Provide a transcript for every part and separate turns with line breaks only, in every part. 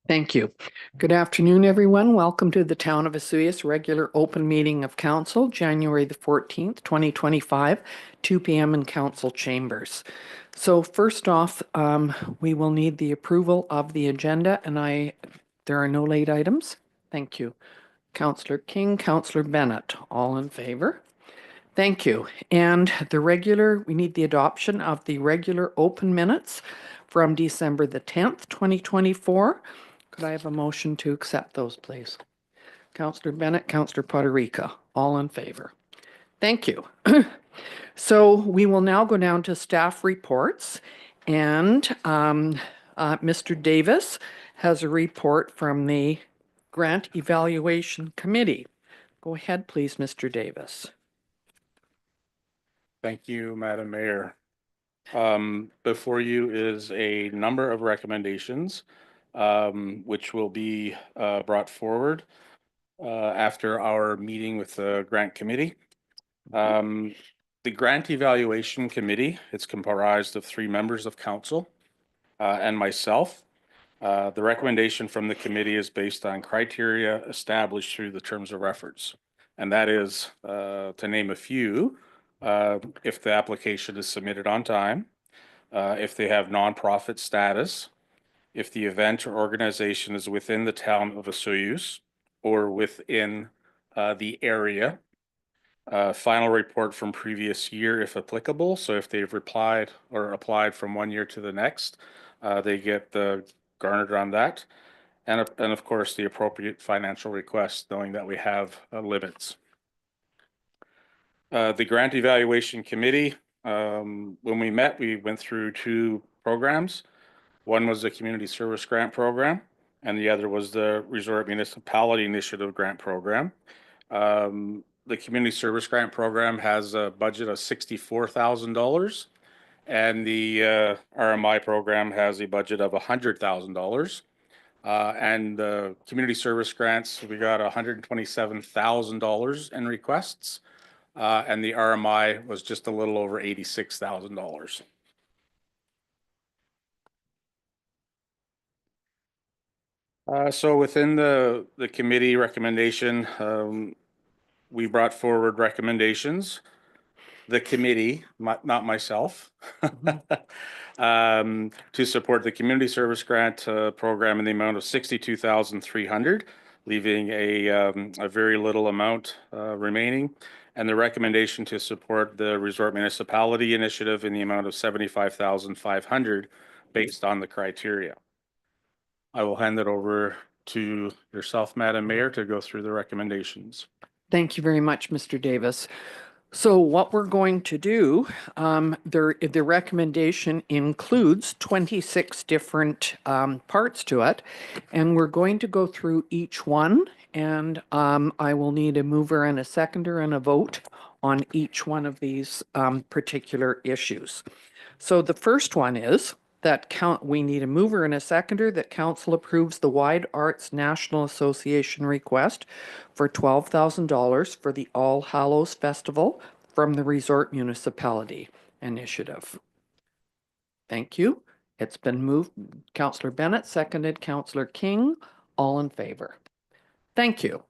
Thank you. Good afternoon, everyone. Welcome to the Town of Osoyoos regular open meeting of council, January the 14th, 2025, 2 p.m. in council chambers. So first off, we will need the approval of the agenda, and there are no late items. Thank you. Councillor King, Councillor Bennett, all in favor? Thank you. And we need the adoption of the regular open minutes from December the 10th, 2024. Could I have a motion to accept those, please? Councillor Bennett, Councillor Poderica, all in favor. Thank you. So we will now go down to staff reports, and Mr. Davis has a report from the Grant Evaluation Committee. Go ahead, please, Mr. Davis.
Thank you, Madam Mayor. Before you is a number of recommendations, which will be brought forward after our meeting with the grant committee. The Grant Evaluation Committee, it's comprised of 3 members of council and myself. The recommendation from the committee is based on criteria established through the terms of reference. And that is, to name a few, if the application is submitted on time, if they have nonprofit status, if the event or organization is within the town of Osoyoos or within the area, final report from previous year if applicable. So if they've replied or applied from one year to the next, they get garnered on that. And of course, the appropriate financial request, knowing that we have limits. The Grant Evaluation Committee, when we met, we went through 2 programs. One was the Community Service Grant Program, and the other was the Resort Municipality Initiative Grant Program. The Community Service Grant Program has a budget of $64,000, and the RMI program has a budget of $100,000. And the community service grants, we got $127,000 in requests. And the RMI was just a little over $86,000. So within the committee recommendation, we brought forward recommendations. The committee, not myself, to support the community service grant program in the amount of $62,300, leaving a very little amount remaining. And the recommendation to support the Resort Municipality Initiative in the amount of $75,500 based on the criteria. I will hand it over to yourself, Madam Mayor, to go through the recommendations.
Thank you very much, Mr. Davis. So what we're going to do, the recommendation includes 26 different parts to it, and we're going to go through each one, and I will need a mover and a seconder and a vote on each one of these particular issues. So the first one is that we need a mover and a seconder that council approves the Wide Arts National Association request for $12,000 for the All Hallows Festival from the Resort Municipality Initiative. Thank you. It's been moved. Councillor Bennett, seconded. Councillor King, all in favor. Thank you.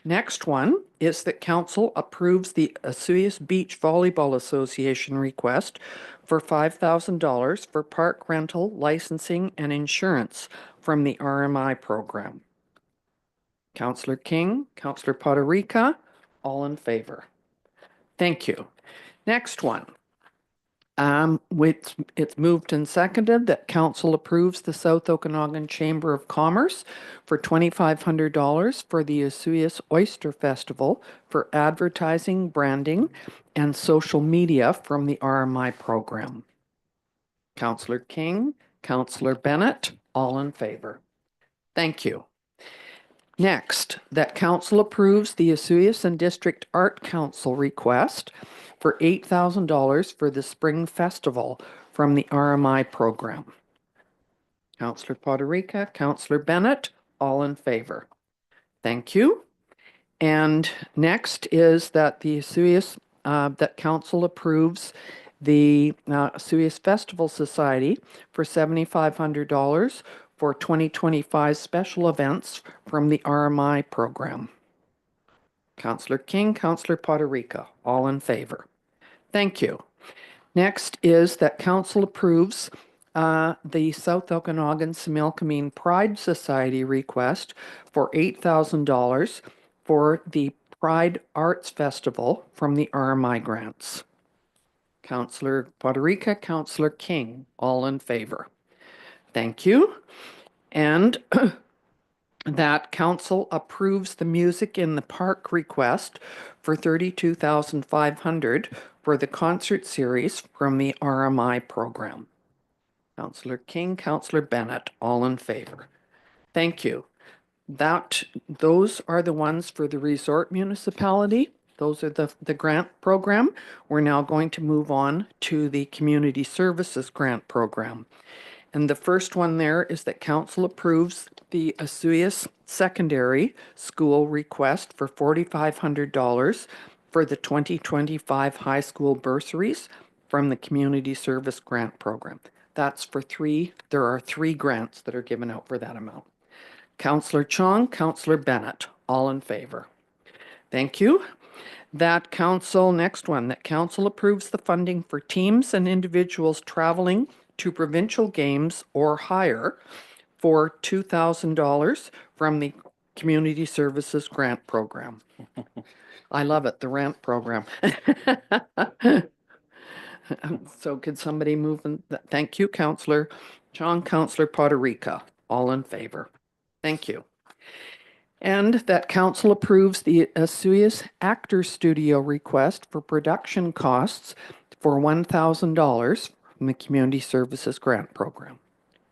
Next one is that council approves the Osoyoos Beach Volleyball Association request for $5,000 for park rental, licensing, and insurance from the RMI program. Councillor King, Councillor Poderica, all in favor. Thank you. Next one. It's moved and seconded that council approves the South Okanagan Chamber of Commerce for $2,500 for the Osoyoos Oyster Festival for advertising, branding, and social media from the RMI program. Councillor King, Councillor Bennett, all in favor. Thank you. Next, that council approves the Osoyoos and District Art Council request for $8,000 for the Spring Festival from the RMI program. Councillor Poderica, Councillor Bennett, all in favor. Thank you. And next is that the Osoyoos, that council approves the Osoyoos Festival Society for $7,500 for 2025 special events from the RMI program. Councillor King, Councillor Poderica, all in favor. Thank you. Next is that council approves the South Okanagan Similkameen Pride Society request for $8,000 for the Pride Arts Festival from the RMI grants. Councillor Poderica, Councillor King, all in favor. Thank you. And that council approves the music in the park request for $32,500 for the concert series from the RMI program. Councillor King, Councillor Bennett, all in favor. Thank you. Those are the ones for the resort municipality. Those are the grant program. We're now going to move on to the community services grant program. And the first one there is that council approves the Osoyoos Secondary School request for $4,500 for the 2025 high school bursaries from the Community Service Grant Program. That's for there are 3 grants that are given out for that amount. Councillor Chong, Councillor Bennett, all in favor. Thank you. Next one, that council approves the funding for teams and individuals traveling to provincial games or higher for $2,000 from the Community Services Grant Program. I love it, the RAMP program. So could somebody move? Thank you, Councillor Chong, Councillor Poderica, all in favor. Thank you. And that council approves the Osoyoos Actor Studio request for production costs for $1,000 from the Community Services Grant Program.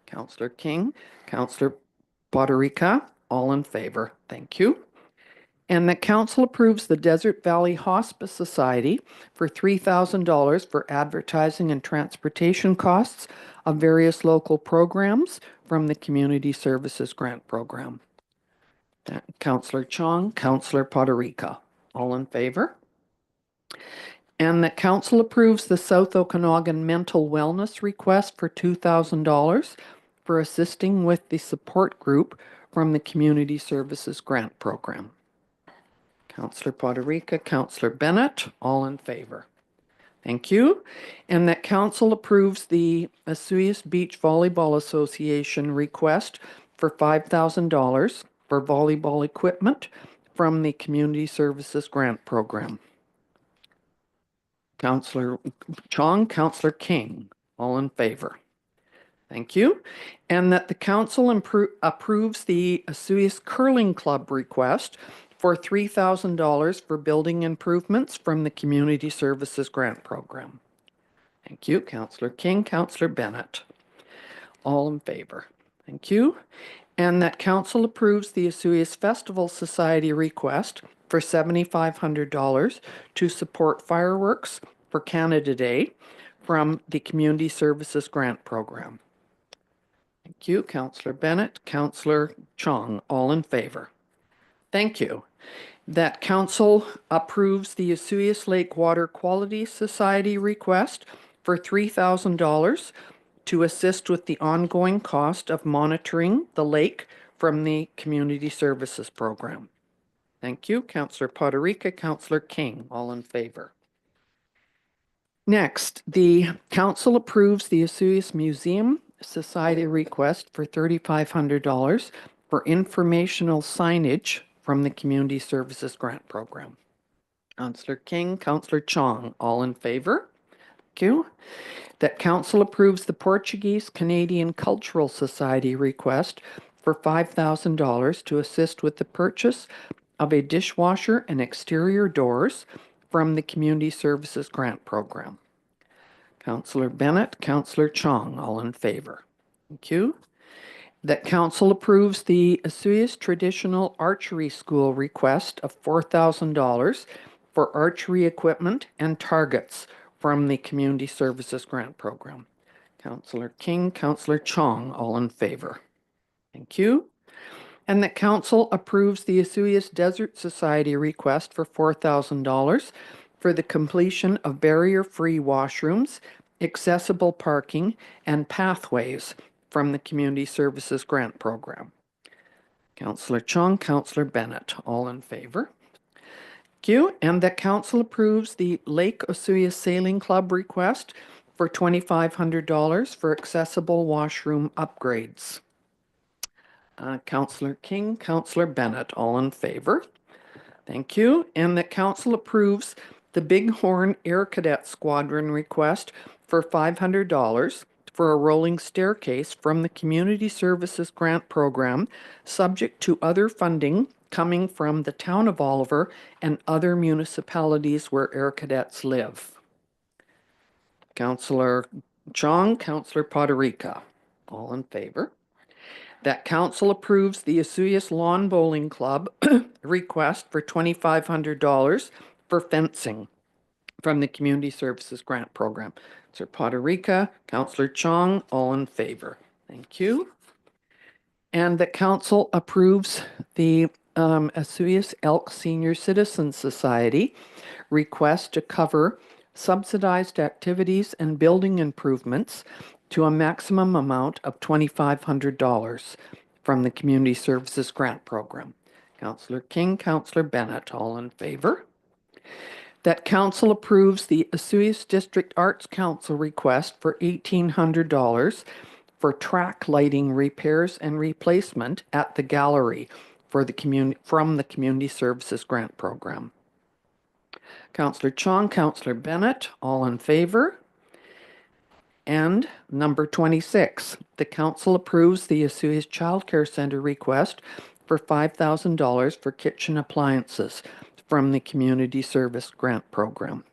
Councillor King, Councillor Poderica, all in favor. Thank you. And that council approves the Desert Valley Hospice Society for $3,000 for advertising and transportation costs of various local programs from the Community Services Grant Program. Councillor Chong, Councillor Poderica, all in favor. And that council approves the South Okanagan Mental Wellness request for $2,000 for assisting with the support group from the Community Services Grant Program. Councillor Poderica, Councillor Bennett, all in favor. Thank you. And that council approves the Osoyoos Beach Volleyball Association request for $5,000 for volleyball equipment from the Community Services Grant Program. Councillor Chong, Councillor King, all in favor. Thank you. And that the council approves the Osoyoos Curling Club request for $3,000 for building improvements from the Community Services Grant Program. Thank you, Councillor King, Councillor Bennett. All in favor. Thank you. And that council approves the Osoyoos Festival Society request for $7,500 to support fireworks for Canada Day from the Community Services Grant Program. Thank you, Councillor Bennett, Councillor Chong, all in favor. Thank you. That council approves the Osoyoos Lake Water Quality Society request for $3,000 to assist with the ongoing cost of monitoring the lake from the Community Services Program. Thank you, Councillor Poderica, Councillor King, all in favor. Next, the council approves the Osoyoos Museum Society request for $3,500 for informational signage from the Community Services Grant Program. Councillor King, Councillor Chong, all in favor. Thank you. That council approves the Portuguese Canadian Cultural Society request for $5,000 to assist with the purchase of a dishwasher and exterior doors from the Community Services Grant Program. Councillor Bennett, Councillor Chong, all in favor. Thank you. That council approves the Osoyoos Traditional Archery School request of $4,000 for archery equipment and targets from the Community Services Grant Program. Councillor King, Councillor Chong, all in favor. Thank you. And that council approves the Osoyoos Desert Society request for $4,000 for the completion of barrier-free washrooms, accessible parking, and pathways from the Community Services Grant Program. Councillor Chong, Councillor Bennett, all in favor? Thank you. And that council approves the Lake Osuya Sailing Club request for $2,500 for accessible washroom upgrades. Councillor King, Councillor Bennett, all in favor? Thank you. And that council approves the Bighorn Air Cadet Squadron request for $500 for a rolling staircase from the Community Services Grant Program, subject to other funding coming from the town of Oliver and other municipalities where air cadets live. Councillor Chong, Councillor Poderica, all in favor? That council approves the Osuyas Lawn Bowling Club request for $2,500 for fencing from the Community Services Grant Program. Councillor Poderica, Councillor Chong, all in favor. Thank you. And that council approves the Osuyas Elk Senior Citizen Society request to cover subsidized activities and building improvements to a maximum amount of $2,500 from the Community Services Grant Program. Councillor King, Councillor Bennett, all in favor? That council approves the Osuyas District Arts Council request for $1,800 for track lighting repairs and replacement at the gallery for the from the Community Services Grant Program. Councillor Chong, Councillor Bennett, all in favor? And number 26, the council approves the Osuyas Child Care Center request for $5,000 for kitchen appliances from the Community Service Grant Program.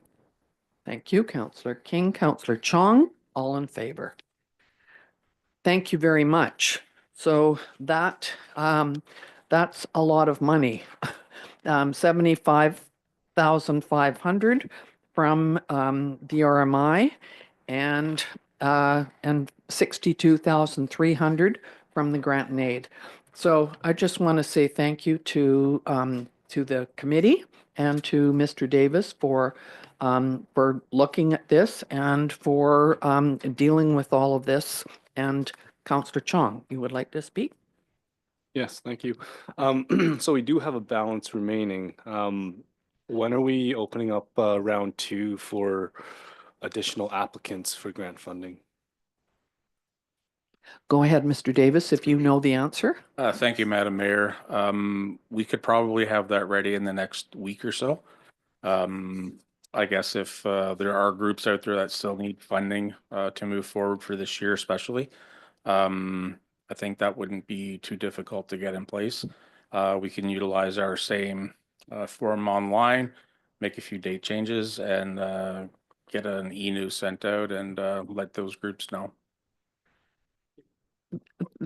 Thank you, Councillor King, Councillor Chong, all in favor. Thank you very much. So that's a lot of money. 75,500 from the RMI and 62,300 from the grant and aid. So I just want to say thank you to the committee and to Mr. Davis for looking at this and for dealing with all of this. And Councillor Chong, you would like to speak?
Yes, thank you. So we do have a balance remaining. When are we opening up round 2 for additional applicants for grant funding?
Go ahead, Mr. Davis, if you know the answer.
Thank you, Madam Mayor. We could probably have that ready in the next week or so. I guess if there are groups out there that still need funding to move forward for this year, especially, I think that wouldn't be too difficult to get in place. We can utilize our same form online, make a few date changes, and get an e-news sent out and let those groups know.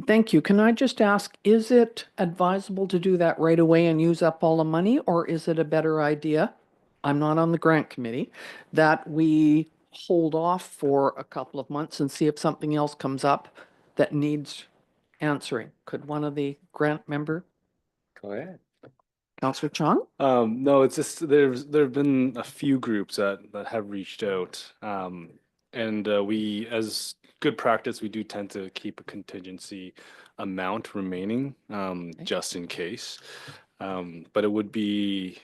Thank you. Can I just ask, is it advisable to do that right away and use up all the money, or is it a better idea? I'm not on the grant committee, that we hold off for a couple of months and see if something else comes up that needs answering. Could one of the grant member?
Go ahead.
Councillor Chong?
No, it's just there have been a few groups that have reached out. And we, as good practice, we do tend to keep a contingency amount remaining, just in case. But it would be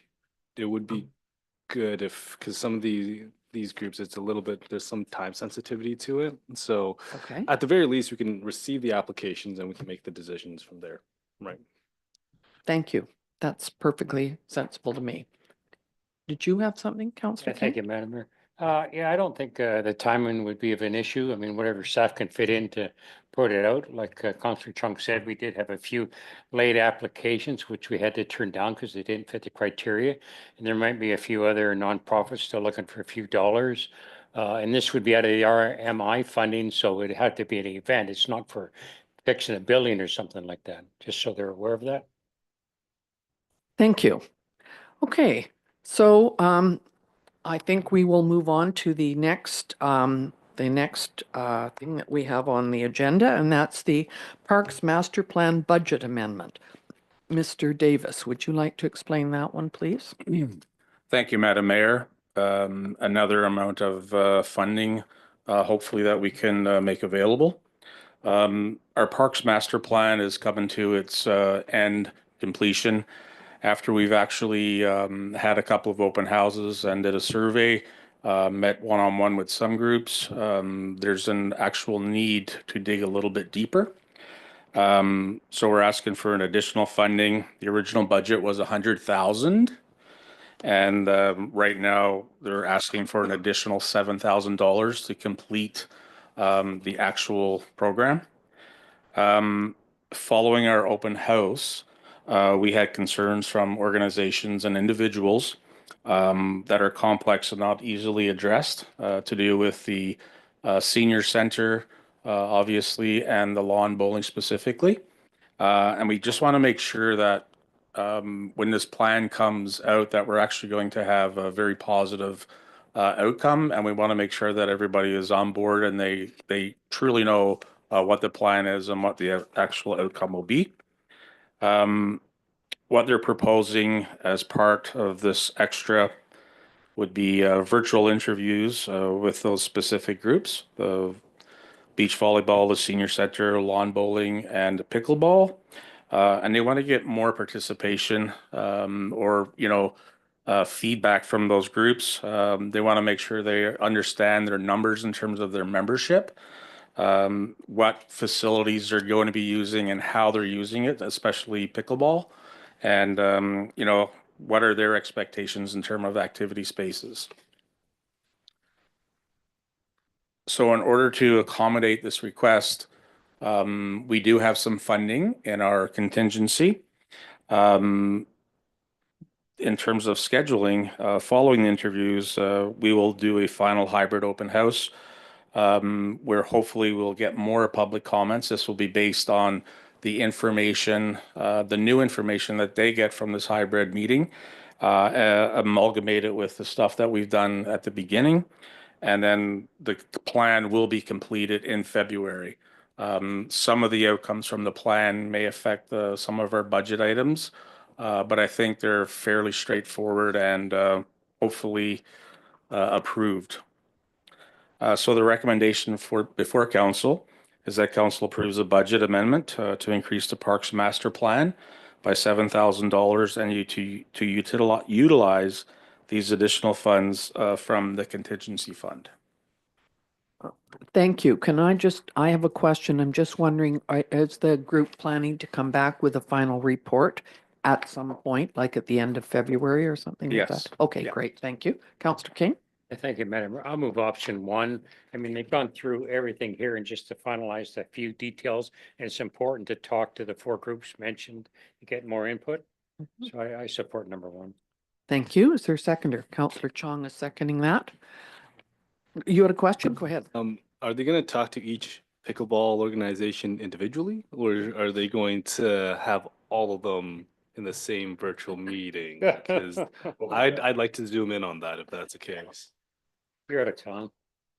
good if, because some of these groups, it's a little bit, there's some time sensitivity to it. So
Okay.
at the very least, we can receive the applications and we can make the decisions from there. Right.
Thank you. That's perfectly sensible to me. Did you have something, Councillor
Thank
King?
you, Madam Mayor. Yeah, I don't think the timing would be of an issue. I mean, whatever staff can fit in to put it out. Like Councillor Chunk said, we did have a few late applications, which we had to turn down because they didn't fit the criteria. And there might be a few other nonprofits still looking for a few dollars. And this would be out of the RMI funding, so it had to be an event. It's not for fixing a building or something like that, just so they're aware of that.
Thank you. Okay, so I think we will move on to the next thing that we have on the agenda, and that's the Parks Master Plan Budget Amendment. Mr. Davis, would you like to explain that one, please?
Thank you, Madam Mayor. Another amount of funding, hopefully that we can make available. Our Parks Master Plan is coming to its end completion after we've actually had a couple of open houses and did a survey, met one-on-one with some groups. There's an actual need to dig a little bit deeper. So we're asking for an additional funding. The original budget was 100,000. And right now they're asking for an additional $7,000 to complete the actual program. Following our open house, we had concerns from organizations and individuals that are complex and not easily addressed to do with the senior center, obviously, and the lawn bowling specifically. And we just want to make sure that when this plan comes out, that we're actually going to have a very positive outcome, and we want to make sure that everybody is on board and they truly know what the plan is and what the actual outcome will be. What they're proposing as part of this extra would be virtual interviews with those specific groups, the beach volleyball, the senior center, lawn bowling, and pickleball. And they want to get more participation or, feedback from those groups. They want to make sure they understand their numbers in terms of their membership, what facilities they're going to be using and how they're using it, especially pickleball. And, what are their expectations in terms of activity spaces? So in order to accommodate this request, we do have some funding in our contingency. In terms of scheduling, following the interviews, we will do a final hybrid open house where hopefully we'll get more public comments. This will be based on the information, the new information that they get from this hybrid meeting, amalgamated with the stuff that we've done at the beginning. And then the plan will be completed in February. Some of the outcomes from the plan may affect some of our budget items, but I think they're fairly straightforward and hopefully approved. So the recommendation before council is that council approves a budget amendment to increase the Parks Master Plan by $7,000 and to utilize these additional funds from the contingency fund.
Thank you. I have a question. I'm just wondering, is the group planning to come back with a final report at some point, like at the end of February or something like that?
Yes.
Okay,
Yeah.
great. Thank you. Councillor King?
Thank you, Madam. I'll move option one. I mean, they've gone through everything here and just to finalize a few details. And it's important to talk to the four groups mentioned to get more input. So I support number one.
Thank you. Is there a seconder? Councillor Chong is seconding that. You had a question? Go ahead.
Are they going to talk to each pickleball organization individually, or are they going to have all of them in the same virtual meeting? Because I'd like to zoom in on that if that's the case.
You're out of town.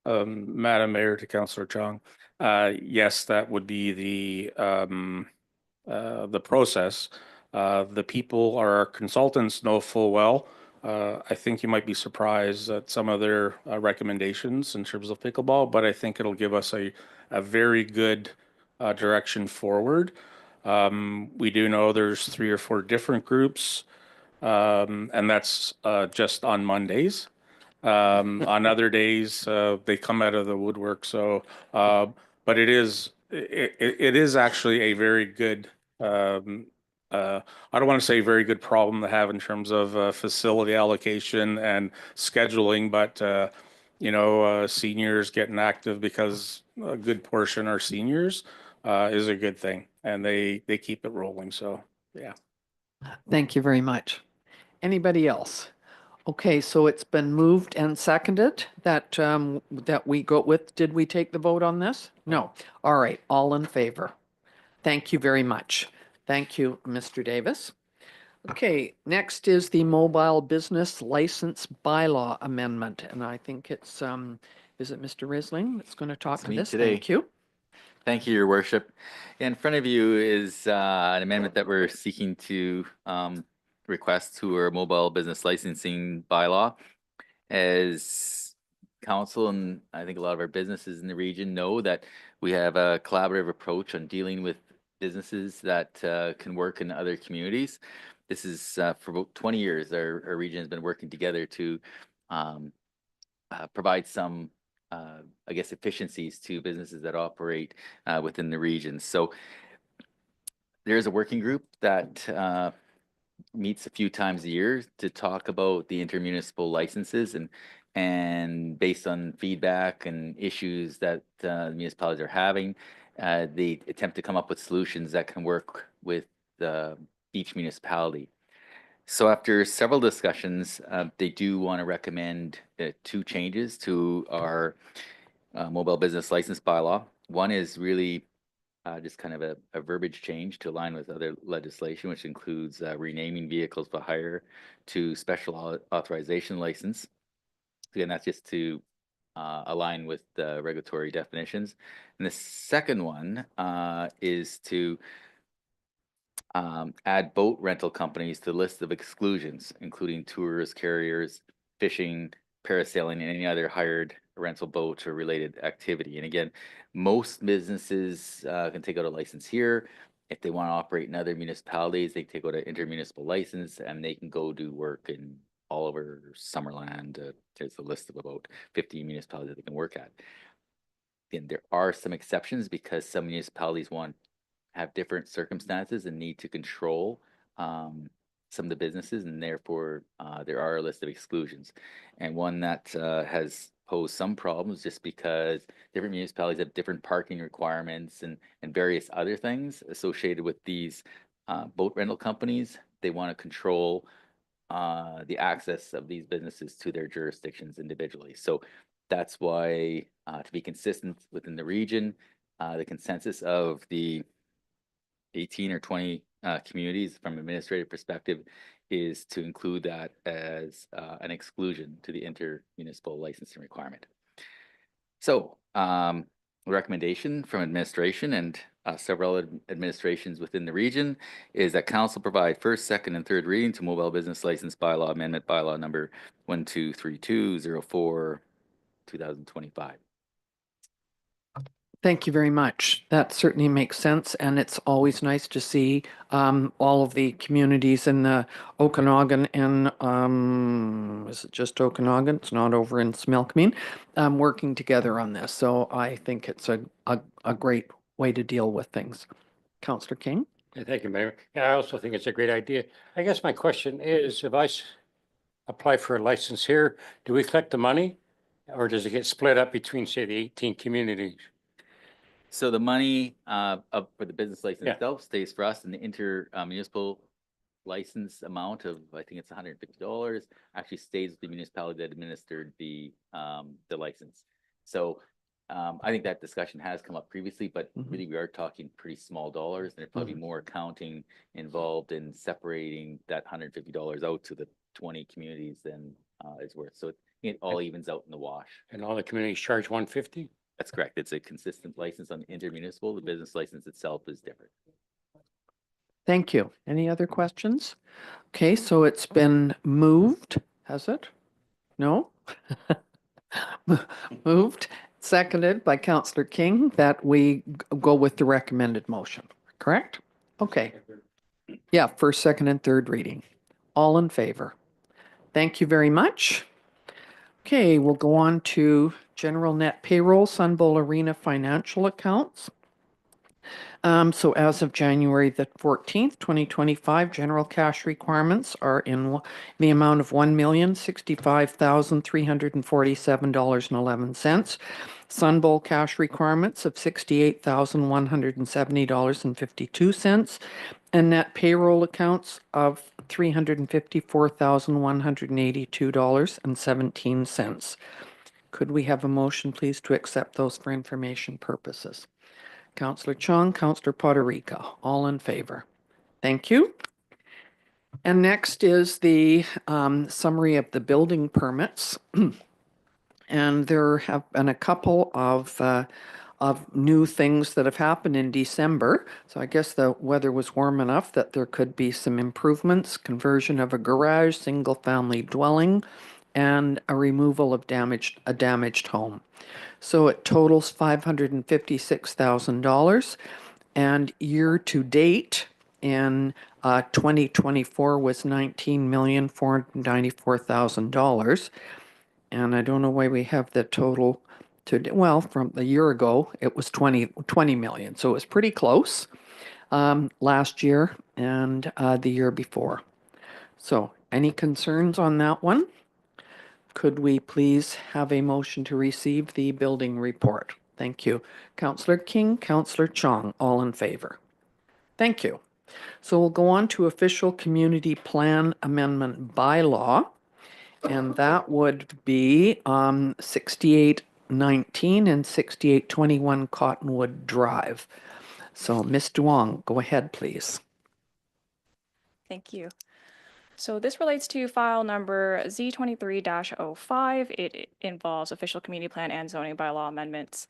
Madam Mayor to Councillor Chong, yes, that would be the process. The people, our consultants know full well. I think you might be surprised at some of their recommendations in terms of pickleball, but I think it'll give us a very good direction forward. We do know there's 3 or 4 different groups, and that's just on Mondays. On other days, they come out of the woodwork. So, but it is actually a very good. I don't want to say very good problem to have in terms of facility allocation and scheduling, but seniors getting active because a good portion are seniors is a good thing, and they keep it rolling. So, yeah.
Thank you very much. Anybody else? Okay, so it's been moved and seconded that we go with. Did we take the vote on this? No. All right, all in favor. Thank you very much. Thank you, Mr. Davis. Okay, next is the mobile business license bylaw amendment, and I think it's is it Mr. Risling that's going to talk
It's
to
me
this?
today.
Thank you.
Thank you, Your Worship. In front of you is an amendment that we're seeking to request to our mobile business licensing bylaw. As council and I think a lot of our businesses in the region know that we have a collaborative approach on dealing with businesses that can work in other communities. This is for about 20 years, our region has been working together to um, provide some, I guess, efficiencies to businesses that operate within the region. So there's a working group that meets a few times a year to talk about the intermunicipal licenses and based on feedback and issues that municipalities are having, they attempt to come up with solutions that can work with each municipality. So after several discussions, they do want to recommend 2 changes to our mobile business license bylaw. One is really just kind of a verbiage change to align with other legislation, which includes renaming vehicles for hire to special authorization license. Again, that's just to align with the regulatory definitions. And the second one is to add boat rental companies to the list of exclusions, including tours, carriers, fishing, parasailing, and any other hired rental boat or related activity. And again, most businesses can take out a license here. If they want to operate in other municipalities, they take out an intermunicipal license and they can go do work in all over Summerland. There's a list of about 50 municipalities that they can work at. And there are some exceptions because some municipalities have different circumstances and need to control some of the businesses, and therefore there are a list of exclusions. And one that has posed some problems just because different municipalities have different parking requirements and various other things associated with these boat rental companies. They want to control the access of these businesses to their jurisdictions individually. So that's why, to be consistent within the region, the consensus of the 18 or 20 communities from an administrative perspective is to include that as an exclusion to the intermunicipal licensing requirement. So recommendation from administration and several administrations within the region is that council provide first, second, and third reading to mobile business license bylaw amendment bylaw number 123204 2025.
Thank you very much. That certainly makes sense, and it's always nice to see all of the communities in the Okanagan and is it just Okanagan? It's not over in Smilkameen, working together on this. So I think it's a great way to deal with things. Councillor King?
Yeah, thank you, Mayor. Yeah, I also think it's a great idea. I guess my question is, if I apply for a license here, do we collect the money? Or does it get split up between, say, the 18 communities?
So the money up for the business license
Yeah.
itself stays for us, and the municipal license amount of, I think it's $150, actually stays with the municipality that administered the license. So I think that discussion has come up previously, but really we are talking pretty small dollars, and there's probably more accounting involved in separating that $150 out to the 20 communities than is worth. So it all evens out in the wash.
And all the communities charge 150?
That's correct. It's a consistent license on intermunicipal. The business license itself is different.
Thank you. Any other questions? Okay, so it's been moved, has it? No? Moved, seconded by Councillor King that we go with the recommended motion, correct? Okay. Yeah, first, second, and third reading. All in favor? Thank you very much. Okay, we'll go on to general net payroll, Sun Bowl Arena financial accounts. So as of January the 14th, 2025, general cash requirements are in the amount of $1,065,347.11. Sun Bowl cash requirements of $68,170.52, and net payroll accounts of $354,182.17. Could we have a motion, please, to accept those for information purposes? Councillor Chung, Councillor Poderica, all in favor. Thank you. And next is the summary of the building permits. And there have been a couple of new things that have happened in December. So I guess the weather was warm enough that there could be some improvements. Conversion of a garage, single-family dwelling, and a removal of a damaged home. So it totals $556,000, and year to date in 2024 was $19,494,000. And I don't know why we have the total well, from a year ago, it was 20 million. So it was pretty close last year and the year before. So any concerns on that one? Could we please have a motion to receive the building report? Thank you. Councillor King, Councillor Chong, all in favor. Thank you. So we'll go on to official community plan amendment bylaw, and that would be 6819 and 6821 Cottonwood Drive. So Ms. Duong, go ahead, please.
Thank you. So this relates to file number Z23-05. It involves official community plan and zoning bylaw amendments.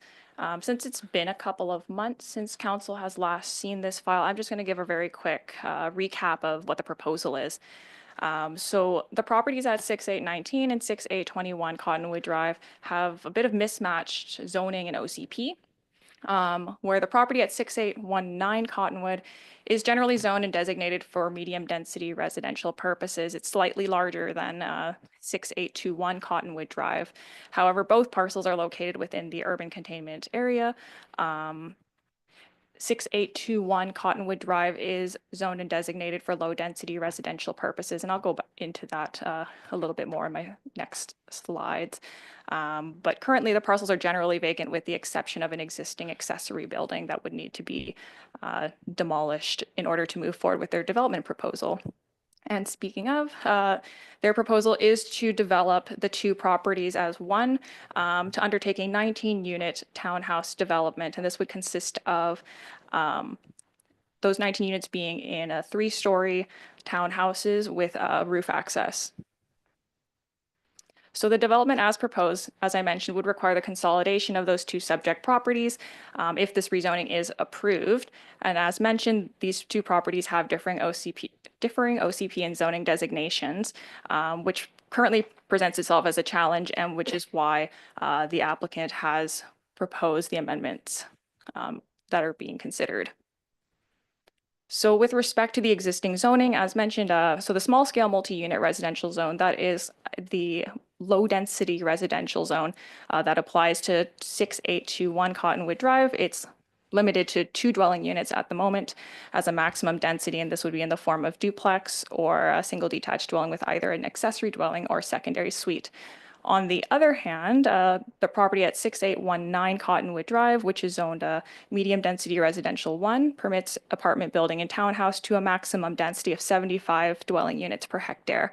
Since it's been a couple of months since council has last seen this file, I'm just going to give a very quick recap of what the proposal is. So the properties at 6819 and 6821 Cottonwood Drive have a bit of mismatched zoning and OCP. Where the property at 6819 Cottonwood is generally zoned and designated for medium density residential purposes. It's slightly larger than 6821 Cottonwood Drive. However, both parcels are located within the urban containment area. 6821 Cottonwood Drive is zoned and designated for low density residential purposes, and I'll go into that a little bit more in my next slides. But currently the parcels are generally vacant with the exception of an existing accessory building that would need to be demolished in order to move forward with their development proposal. And speaking of, their proposal is to develop the two properties as one, to undertake a 19-unit townhouse development. And this would consist of those 19 units being in a 3-story townhouses with roof access. So the development as proposed, as I mentioned, would require the consolidation of those two subject properties if this rezoning is approved. And as mentioned, these two properties have differing OCP and zoning designations, which currently presents itself as a challenge, and which is why the applicant has proposed the amendments that are being considered. So with respect to the existing zoning, as mentioned, so the small scale multi-unit residential zone, that is the low density residential zone that applies to 6821 Cottonwood Drive. It's limited to 2 dwelling units at the moment as a maximum density, and this would be in the form of duplex or a single detached dwelling with either an accessory dwelling or secondary suite. On the other hand, the property at 6819 Cottonwood Drive, which is zoned a medium density residential 1, permits apartment building and townhouse to a maximum density of 75 dwelling units per hectare.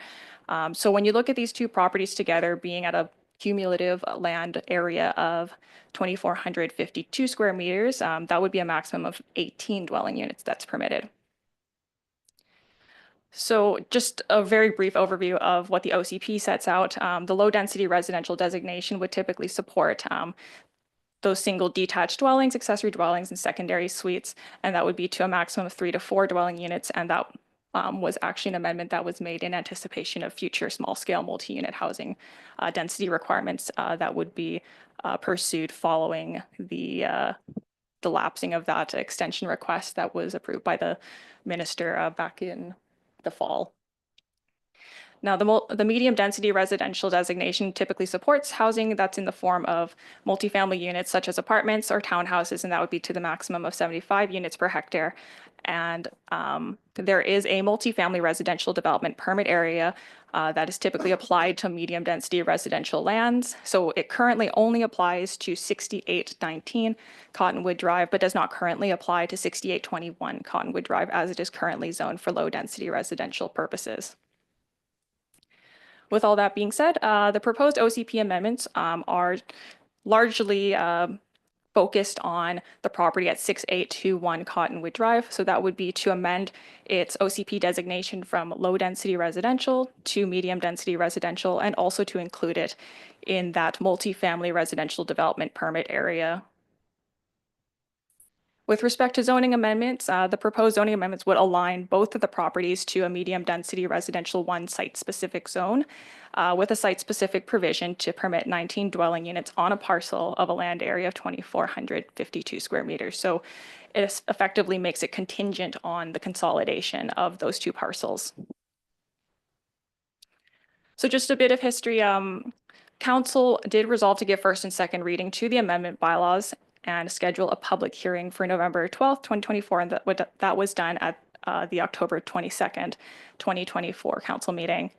So when you look at these two properties together being at a cumulative land area of 2,452 square meters, that would be a maximum of 18 dwelling units that's permitted. So just a very brief overview of what the OCP sets out. The low density residential designation would typically support those single detached dwellings, accessory dwellings, and secondary suites, and that would be to a maximum of 3 to 4 dwelling units, and that was actually an amendment that was made in anticipation of future small scale multi-unit housing density requirements that would be pursued following the lapsing of that extension request that was approved by the minister back in the fall. Now, the medium density residential designation typically supports housing that's in the form of multifamily units such as apartments or townhouses, and that would be to the maximum of 75 units per hectare. And there is a multifamily residential development permit area that is typically applied to medium density residential lands. So it currently only applies to 6819 Cottonwood Drive, but does not currently apply to 6821 Cottonwood Drive as it is currently zoned for low density residential purposes. With all that being said, the proposed OCP amendments are largely focused on the property at 6821 Cottonwood Drive. So that would be to amend its OCP designation from low density residential to medium density residential, and also to include it in that multifamily residential development permit area. With respect to zoning amendments, the proposed zoning amendments would align both of the properties to a medium density residential 1 site-specific zone with a site-specific provision to permit 19 dwelling units on a parcel of a land area of 2,452 square meters. So it effectively makes it contingent on the consolidation of those two parcels. So just a bit of history. Council did resolve to give first and second reading to the amendment bylaws and schedule a public hearing for November 12th, 2024. And that was done at the October 22nd, 2024 council meeting.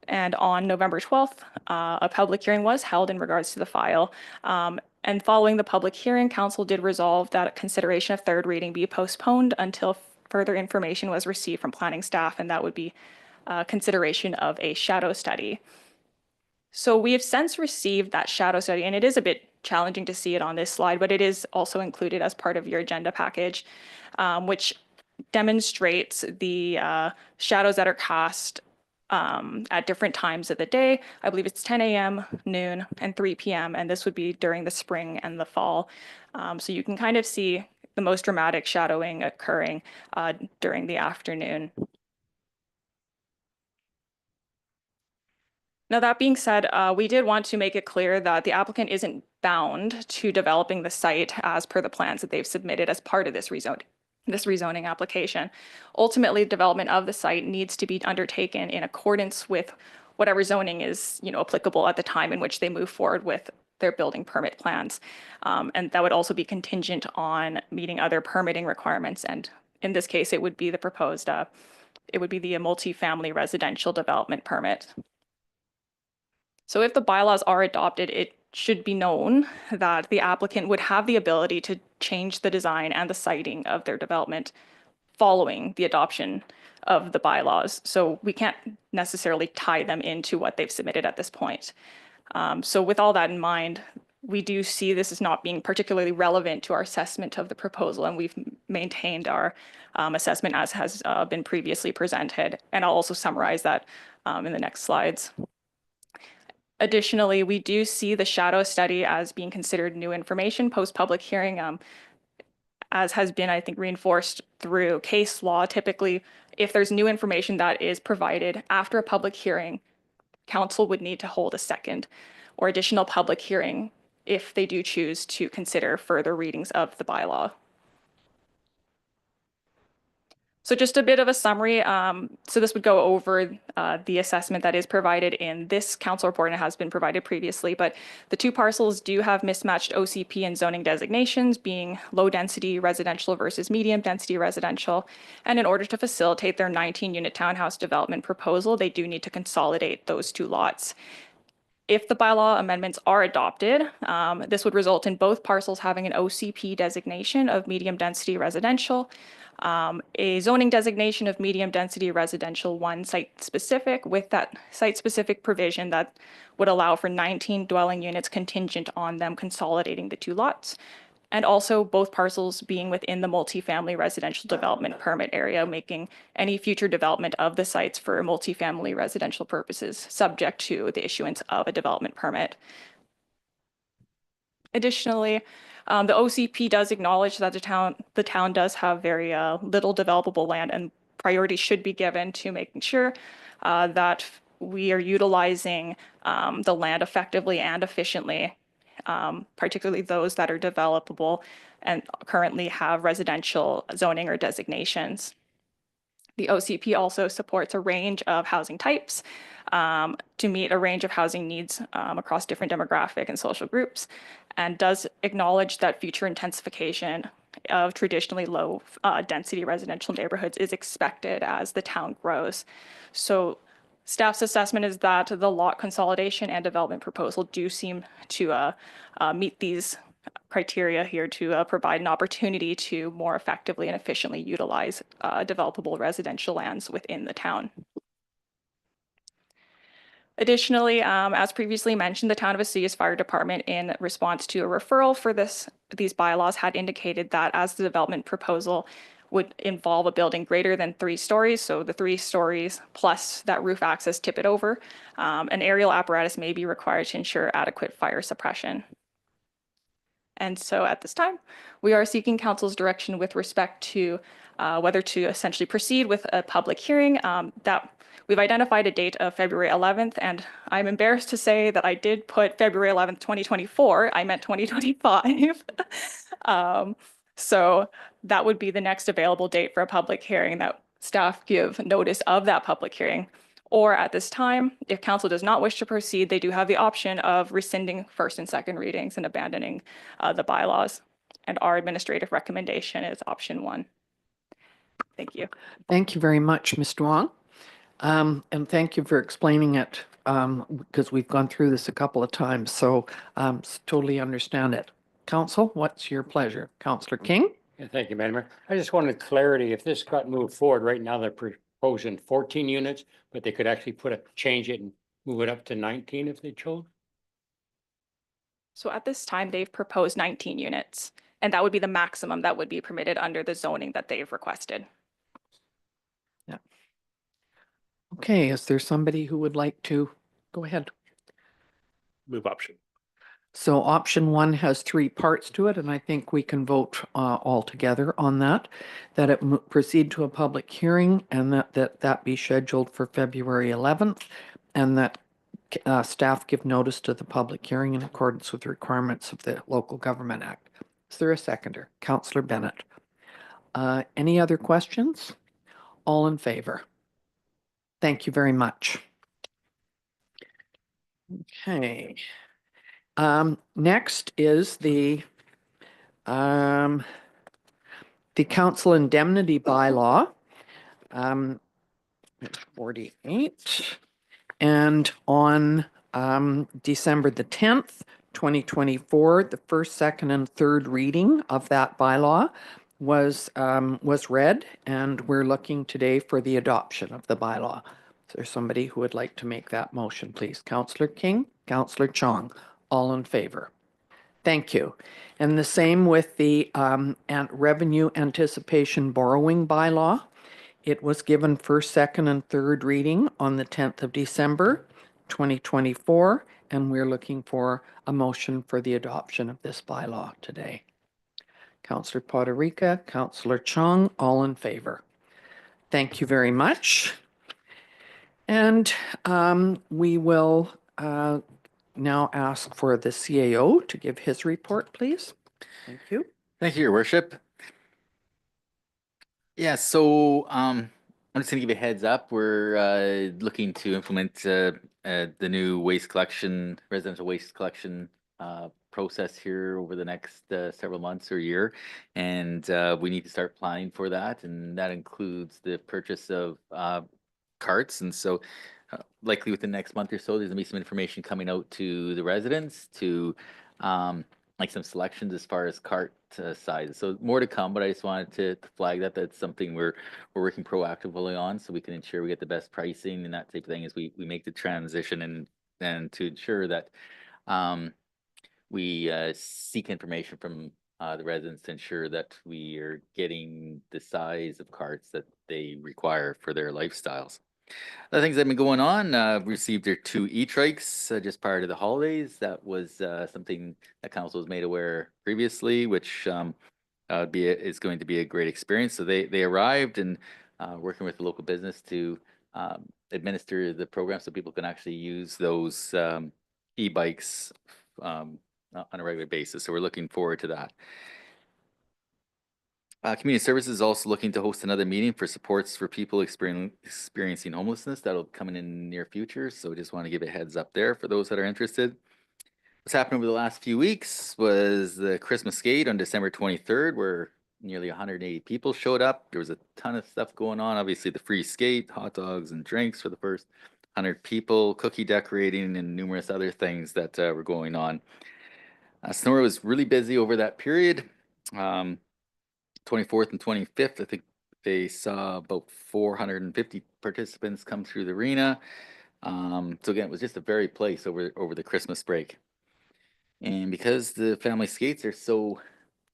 And on November 12th, a public hearing was held in regards to the file. And following the public hearing, council did resolve that consideration of third reading be postponed until further information was received from planning staff, and that would be consideration of a shadow study. So we have since received that shadow study, and it is a bit challenging to see it on this slide, but it is also included as part of your agenda package, which demonstrates the shadows that are cast at different times of the day. I believe it's 10 a.m., noon, and 3 p.m., and this would be during the spring and the fall. So you can kind of see the most dramatic shadowing occurring during the afternoon. Now, that being said, we did want to make it clear that the applicant isn't bound to developing the site as per the plans that they've submitted as part of this rezoning application. Ultimately, development of the site needs to be undertaken in accordance with whatever zoning is, applicable at the time in which they move forward with their building permit plans. And that would also be contingent on meeting other permitting requirements. And in this case, it would be the proposed, it would be the multifamily residential development permit. So if the bylaws are adopted, it should be known that the applicant would have the ability to change the design and the siting of their development following the adoption of the bylaws. So we can't necessarily tie them into what they've submitted at this point. So with all that in mind, we do see this as not being particularly relevant to our assessment of the proposal, and we've maintained our assessment as has been previously presented. And I'll also summarize that in the next slides. Additionally, we do see the shadow study as being considered new information post-public hearing, as has been, I think, reinforced through case law. Typically, if there's new information that is provided after a public hearing, council would need to hold a second or additional public hearing if they do choose to consider further readings of the bylaw. So just a bit of a summary. So this would go over the assessment that is provided in this council report and has been provided previously, but the two parcels do have mismatched OCP and zoning designations, being low density residential versus medium density residential. And in order to facilitate their 19-unit townhouse development proposal, they do need to consolidate those two lots. If the bylaw amendments are adopted, this would result in both parcels having an OCP designation of medium density residential, a zoning designation of medium density residential 1 site specific, with that site specific provision that would allow for 19 dwelling units contingent on them consolidating the two lots, and also both parcels being within the multifamily residential development permit area, making any future development of the sites for multifamily residential purposes subject to the issuance of a development permit. Additionally, the OCP does acknowledge that the town does have very little developable land, and priority should be given to making sure that we are utilizing the land effectively and efficiently, particularly those that are developable and currently have residential zoning or designations. The OCP also supports a range of housing types to meet a range of housing needs across different demographic and social groups, and does acknowledge that future intensification of traditionally low density residential neighborhoods is expected as the town grows. So staff's assessment is that the lot consolidation and development proposal do seem to meet these criteria here to provide an opportunity to more effectively and efficiently utilize developable residential lands within the town. Additionally, as previously mentioned, the Town of Vesuvius Fire Department, in response to a referral for these bylaws, had indicated that as the development proposal would involve a building greater than 3 stories, so the 3 stories plus that roof access tip it over, an aerial apparatus may be required to ensure adequate fire suppression. And so at this time, we are seeking council's direction with respect to whether to essentially proceed with a public hearing. That we've identified a date of February 11th, and I'm embarrassed to say that I did put February 11th, 2024. I meant 2025. So that would be the next available date for a public hearing that staff give notice of that public hearing. Or at this time, if council does not wish to proceed, they do have the option of rescinding first and second readings and abandoning the bylaws. And our administrative recommendation is option 1. Thank you.
Thank you very much, Ms. Duong. And thank you for explaining it, because we've gone through this a couple of times, so totally understand it. Council, what's your pleasure? Councillor King?
Yeah, thank you, Madam Mayor. I just wanted clarity. If this got moved forward, right now they're proposing 14 units, but they could actually change it and move it up to 19 if they chose.
So at this time, they've proposed 19 units, and that would be the maximum that would be permitted under the zoning that they've requested.
Okay, is there somebody who would like to go ahead?
Move option.
So option 1 has 3 parts to it, and I think we can vote all together on that. That it proceed to a public hearing, and that be scheduled for February 11th, and that staff give notice to the public hearing in accordance with the requirements of the Local Government Act. Is there a seconder? Councillor Bennett. Any other questions? All in favor? Thank you very much. Okay. Next is the council indemnity bylaw, 48. And on December the 10th, 2024, the first, second, and third reading of that bylaw was read, and we're looking today for the adoption of the bylaw. Is there somebody who would like to make that motion, please? Councillor King, Councillor Chong, all in favor? Thank you. And the same with the revenue anticipation borrowing bylaw. It was given first, second, and third reading on the 10th of December, 2024, and we're looking for a motion for the adoption of this bylaw today. Councillor Poderica, Councillor Chong, all in favor? Thank you very much. And we will now ask for the CAO to give his report, please. Thank you.
Thank you, Your Worship. Yeah, so I'm just gonna give you a heads up. We're looking to implement the new waste collection, residential waste collection process here over the next several months or year, and we need to start planning for that, and that includes the purchase of carts. And so likely within the next month or so, there's gonna be some information coming out to the residents to like some selections as far as cart sizes. So more to come, but I just wanted to flag that that's something we're working proactively on, so we can ensure we get the best pricing and that type of thing as we make the transition, and to ensure that we seek information from the residents to ensure that we are getting the size of carts that they require for their lifestyles. Other things that have been going on, received their 2 e-trikes just prior to the holidays. That was something that council was made aware previously, which is going to be a great experience. So they arrived, and working with the local business to administer the program so people can actually use those e-bikes on a regular basis. So we're looking forward to that. Community Services is also looking to host another meeting for supports for people experiencing homelessness. That'll come in the near future. So just want to give a heads up there for those that are interested. What's happened over the last few weeks was the Christmas Skate on December 23rd, where nearly 180 people showed up. There was a ton of stuff going on. Obviously, the free skate, hot dogs, and drinks for the first 100 people, cookie decorating, and numerous other things that were going on. Sonora was really busy over that period. 24th and 25th, I think they saw about 450 participants come through the arena. So again, it was just a very place over the Christmas break. And because the family skates are so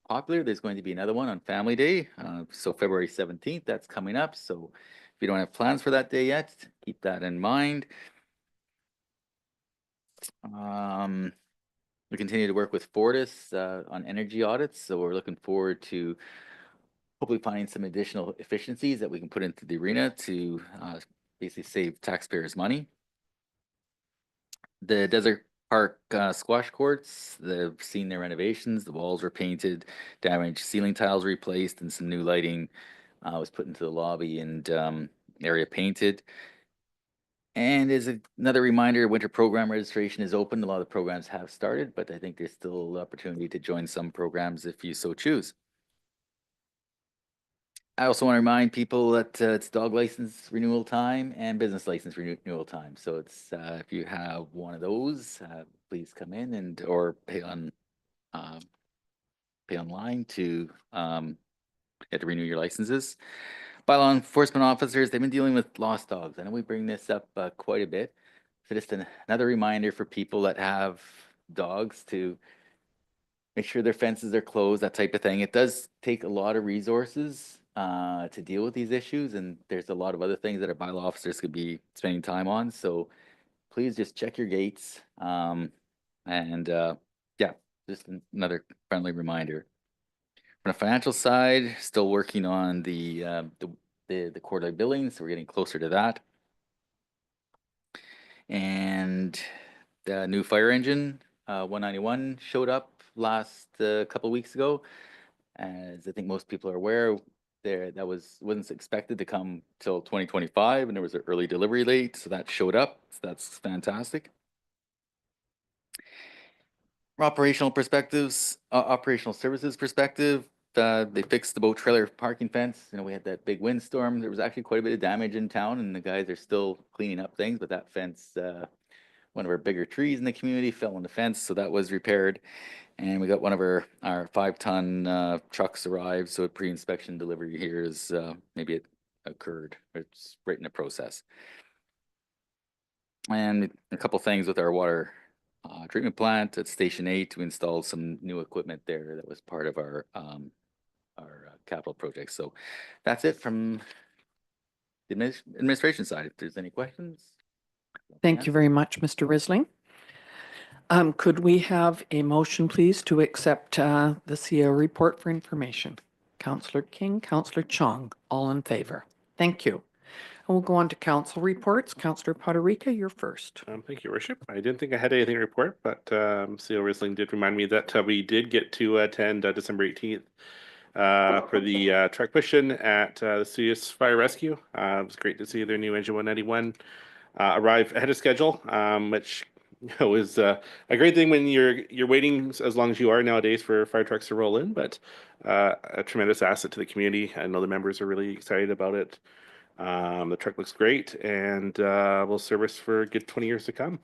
popular, there's going to be another one on Family Day. So February 17th, that's coming up. So if you don't have plans for that day yet, keep that in mind. We continue to work with Fortis on energy audits, so we're looking forward to hopefully finding some additional efficiencies that we can put into the arena to basically save taxpayers money. The Desert Park squash courts, they've seen their renovations. The walls were painted, damaged ceiling tiles replaced, and some new lighting was put into the lobby and area painted. And as another reminder, winter program registration is open. A lot of the programs have started, but I think there's still opportunity to join some programs if you so choose. I also want to remind people that it's dog license renewal time and business license renewal time. So it's if you have one of those, please come in and or pay online to get to renew your licenses. By law enforcement officers, they've been dealing with lost dogs. I know we bring this up quite a bit. So just another reminder for people that have dogs to make sure their fences are closed, that type of thing. It does take a lot of resources to deal with these issues, and there's a lot of other things that our bylaw officers could be spending time on. So please just check your gates. Yeah, just another friendly reminder. On the financial side, still working on the quarterly billing, so we're getting closer to that. And the new fire engine, 191, showed up last couple weeks ago. As I think most people are aware, that wasn't expected to come till 2025, and there was an early delivery date, so that showed up. So that's fantastic. From operational services perspective, they fixed the boat trailer parking fence. You know, we had that big windstorm. There was actually quite a bit of damage in town, and the guys are still cleaning up things. But that fence, one of our bigger trees in the community fell on the fence, so that was repaired. And we got one of our 5-ton trucks arrived, so a pre-inspection delivery here is maybe it occurred. It's right in the process. And a couple things with our water treatment plant at Station 8, we installed some new equipment there that was part of our capital project. So that's it from the administration side. If there's any questions.
Thank you very much, Mr. Risling. Could we have a motion, please, to accept the CEO report for information? Councillor King, Councillor Chong, all in favor. Thank you. And we'll go on to council reports. Councillor Poderica, you're first.
Thank you, Worship. I didn't think I had anything to report, but CEO Risling did remind me that we did get to attend December 18th for the truck mission at the Serious Fire Rescue. It was great to see their new Engine 191 arrive ahead of schedule, which is a great thing when you're waiting as long as you are nowadays for fire trucks to roll in, but a tremendous asset to the community. I know the members are really excited about it. The truck looks great and will service for a good 20 years to come.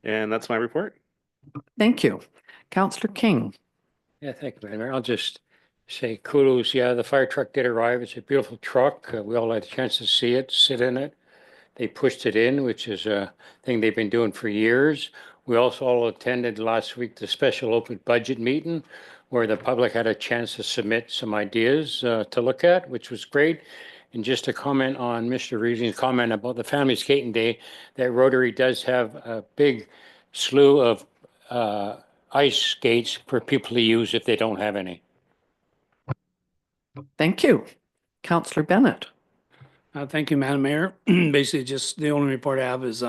And that's my report.
Thank you. Councillor King.
Yeah, thank you, Mayor. I'll just say kudos. Yeah, the fire truck did arrive. It's a beautiful truck. We all had a chance to see it, sit in it. They pushed it in, which is a thing they've been doing for years. We also all attended last week the special open budget meeting where the public had a chance to submit some ideas to look at, which was great. And just to comment on Mr. Reesling's comment about the Family Skating Day, that Rotary does have a big slew of ice skates for people to use if they don't have any.
Thank you. Councillor Bennett.
Thank you, Madam Mayor. Basically, just the only report I have is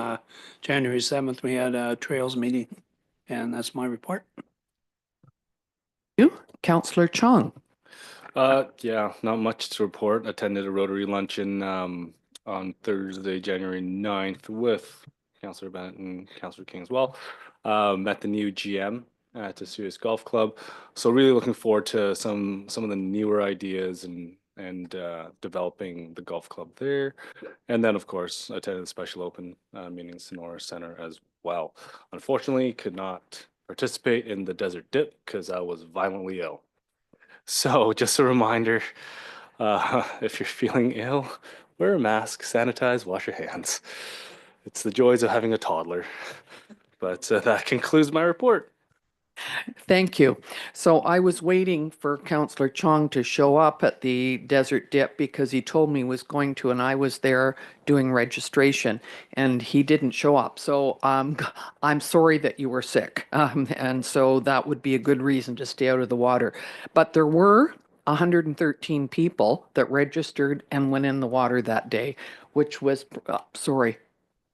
January 7th, we had a trails meeting, and that's my report.
You, Councillor Chong.
Yeah, not much to report. Attended a Rotary luncheon on Thursday, January 9th with Councillor Bennett and Councillor King as well. Met the new GM at the Serious Golf Club. So really looking forward to some of the newer ideas and developing the golf club there. And then, of course, attended the special open meeting in Sonora Center as well. Unfortunately, could not participate in the desert dip because I was violently ill. So just a reminder, if you're feeling ill, wear a mask, sanitize, wash your hands. It's the joys of having a toddler. But that concludes my report.
Thank you. So I was waiting for Councillor Chong to show up at the Desert Dip because he told me he was going to, and I was there doing registration, and he didn't show up. So I'm sorry that you were sick, and so that would be a good reason to stay out of the water. But there were 113 people that registered and went in the water that day, which was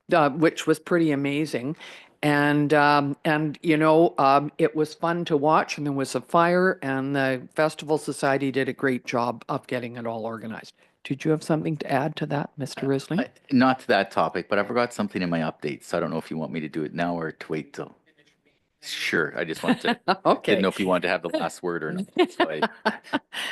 which was pretty amazing. And it was fun to watch, and there was a fire, and the Festival Society did a great job of getting it all organized. Did you have something to add to that, Mr. Risley?
Not to that topic, but I forgot something in my update, so I don't know if you want me to do it now or to wait till. Sure, I just wanted to,
Okay.
didn't know if you wanted to have the last word or not. So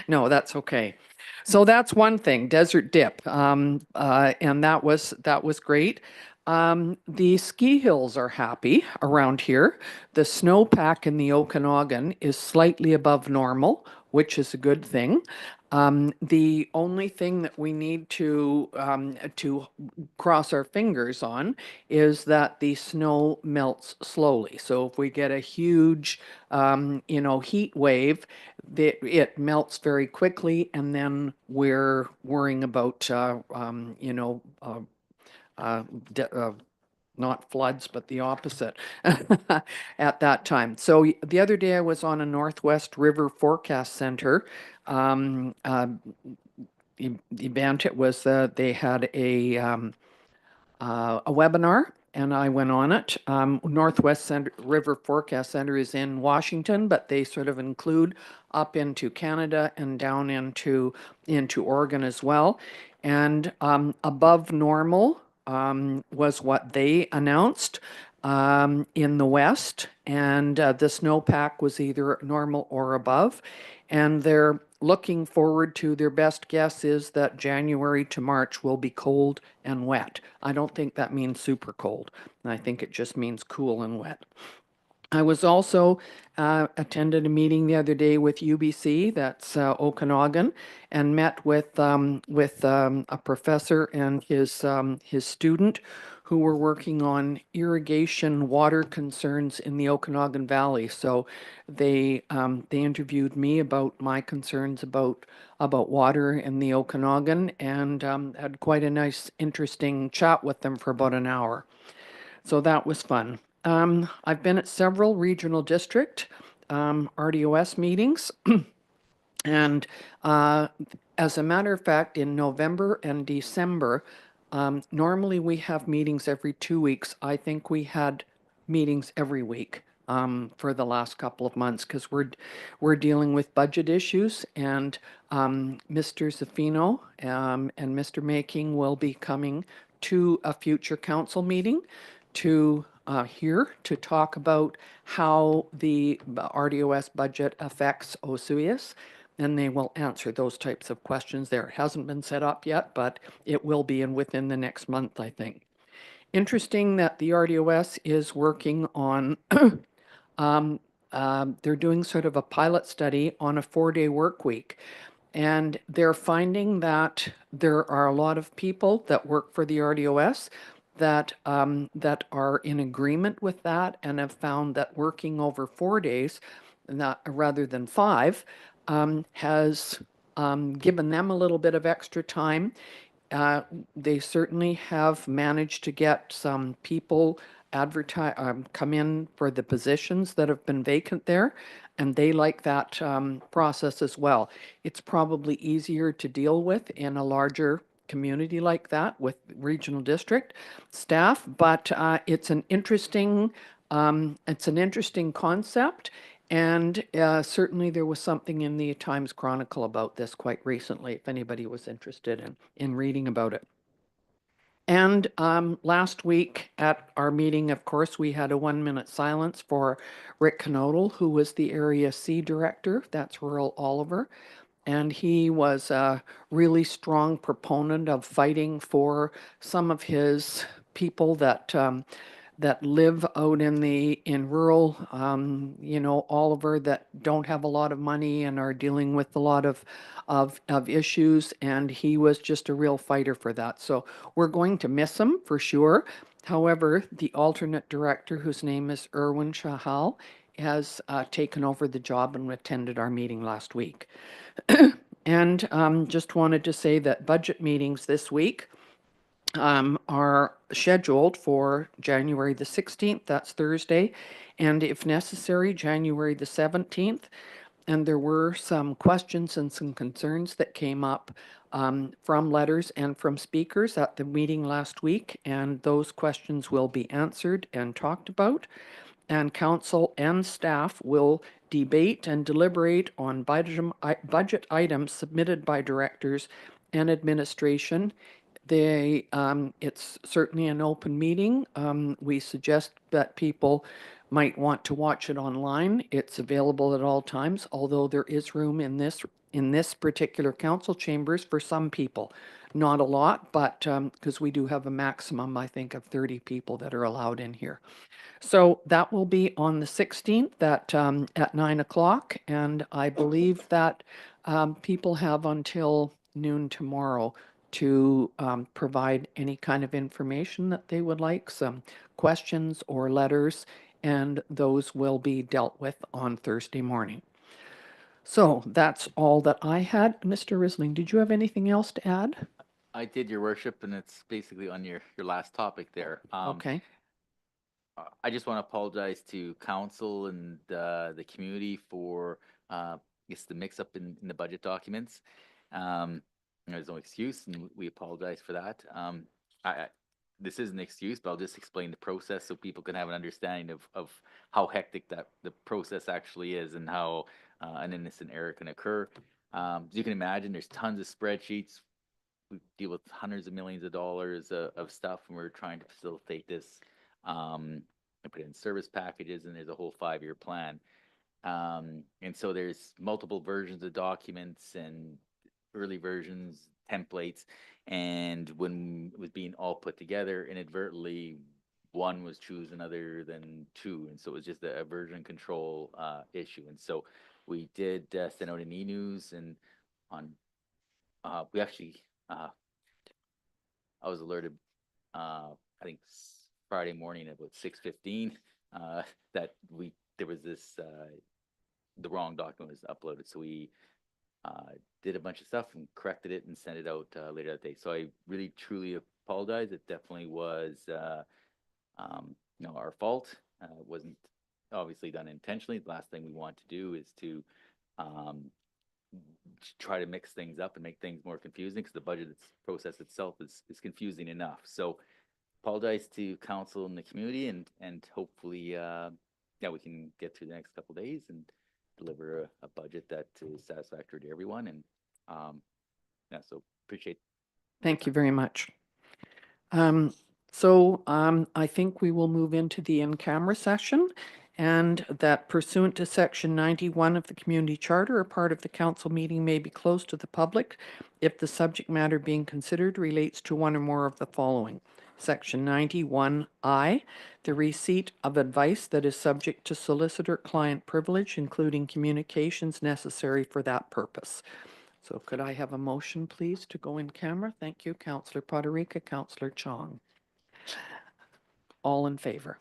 No, that's okay. So that's one thing, Desert Dip, and that was great. The ski hills are happy around here. The snowpack in the Okanagan is slightly above normal, which is a good thing. The only thing that we need to cross our fingers on is that the snow melts slowly. So if we get a huge, heat wave, it melts very quickly, and then we're worrying about, not floods, but the opposite at that time. So the other day I was on a Northwest River Forecast Center event. It was they had a webinar, and I went on it. Northwest River Forecast Center is in Washington, but they sort of include up into Canada and down into Oregon as well. And above normal was what they announced in the West, and the snowpack was either normal or above. And they're looking forward to, their best guess is that January to March will be cold and wet. I don't think that means super cold. I think it just means cool and wet. I was also attended a meeting the other day with UBC, that's Okanagan, and met with a professor and his student who were working on irrigation water concerns in the Okanagan Valley. So they interviewed me about my concerns about water in the Okanagan, and had quite a nice, interesting chat with them for about an hour. So that was fun. I've been at several regional district RDOS meetings. And as a matter of fact, in November and December, normally we have meetings every 2 weeks. I think we had meetings every week for the last couple of months, because we're dealing with budget issues, and Mr. Zaffino and Mr. Making will be coming to a future council meeting to here to talk about how the RDOS budget affects OSUIS, and they will answer those types of questions there. It hasn't been set up yet, but it will be within the next month, I think. Interesting that the RDOS is working on, they're doing sort of a pilot study on a 4-day work week. And they're finding that there are a lot of people that work for the RDOS that are in agreement with that, and have found that working over 4 days, rather than 5, has given them a little bit of extra time. They certainly have managed to get some people come in for the positions that have been vacant there, and they like that process as well. It's probably easier to deal with in a larger community like that with regional district staff, but it's an interesting concept. And certainly there was something in the Times Chronicle about this quite recently, if anybody was interested in reading about it. And last week at our meeting, of course, we had a 1-minute silence for Rick Knodel, who was the Area C Director. That's Rural Oliver. And he was a really strong proponent of fighting for some of his people that live out in rural, Oliver, that don't have a lot of money and are dealing with a lot of issues. And he was just a real fighter for that. So we're going to miss him for sure. However, the alternate director, whose name is Erwin Shahal, has taken over the job and attended our meeting last week. And just wanted to say that budget meetings this week are scheduled for January the 16th, that's Thursday, and if necessary, January the 17th. And there were some questions and some concerns that came up from letters and from speakers at the meeting last week, and those questions will be answered and talked about. And council and staff will debate and deliberate on budget items submitted by directors and administration. It's certainly an open meeting. We suggest that people might want to watch it online. It's available at all times, although there is room in this particular council chambers for some people. Not a lot, but because we do have a maximum, I think, of 30 people that are allowed in here. So that will be on the 16th at 9 o'clock, and I believe that people have until noon tomorrow to provide any kind of information that they would like, some questions or letters, and those will be dealt with on Thursday morning. So that's all that I had. Mr. Risling, did you have anything else to add?
I did, your worship, and it's basically on your last topic there.
Okay.
I just want to apologize to council and the community for, I guess, the mix-up in the budget documents. There's no excuse, and we apologize for that. This is an excuse, but I'll just explain the process so people can have an understanding of how hectic that the process actually is and how an innocent error can occur. As you can imagine, there's tons of spreadsheets. We deal with hundreds of millions of dollars of stuff, and we're trying to facilitate this. I put in service packages, and there's a whole 5-year plan. And so there's multiple versions of documents and early versions, templates, and when it was being all put together, inadvertently, one was chosen other than two, and so it was just a version control issue. And so we did send out an e-news, and on we actually I was alerted I think Friday morning at about 6:15 that there was this the wrong document was uploaded, so we did a bunch of stuff and corrected it and sent it out later that day. So I really truly apologize. It definitely was our fault. It wasn't obviously done intentionally. The last thing we want to do is to try to mix things up and make things more confusing, because the budget process itself is confusing enough. So apologize to council and the community, and hopefully we can get through the next couple of days and deliver a budget that is satisfactory to everyone. And so appreciate.
Thank you very much. So I think we will move into the in-camera session, and that pursuant to Section 91 of the Community Charter, a part of the council meeting may be closed to the public if the subject matter being considered relates to one or more of the following. Section 91I, the receipt of advice that is subject to solicitor-client privilege, including communications necessary for that purpose. So could I have a motion, please, to go in camera? Thank you, Councillor Poderica, Councillor Chong. All in favor?